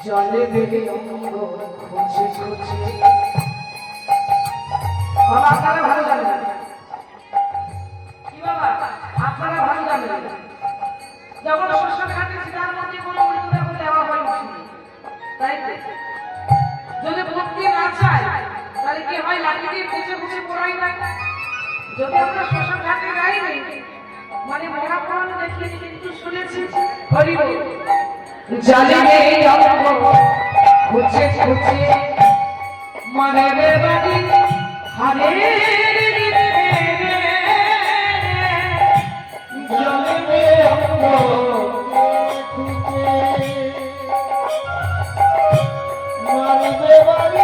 জলে দেবে অঙ্গ খুঁজে খুঁজে বাবা আপনারা ভালো জানেন কি বাবা আপনারা ভালো জানেন যখন শ্মশান ঘাটে সীতার মধ্যে কোনো মৃতদেহ দেওয়া হয় তাই যদি ভক্তি না চায় তাহলে কি হয় লাঠি দিয়ে খুঁজে খুঁজে পড়াই না যদি আমরা শ্মশান ঘাটে যাইনি মানে মরা প্রাণ দেখিয়ে কিন্তু শুনেছি হরি বল জালিমে অঙ্গ খুঁজে খুঁজে মনে রে বাড়ি হারে জালিমে অঙ্গ খুঁজে মনে রে বাড়ি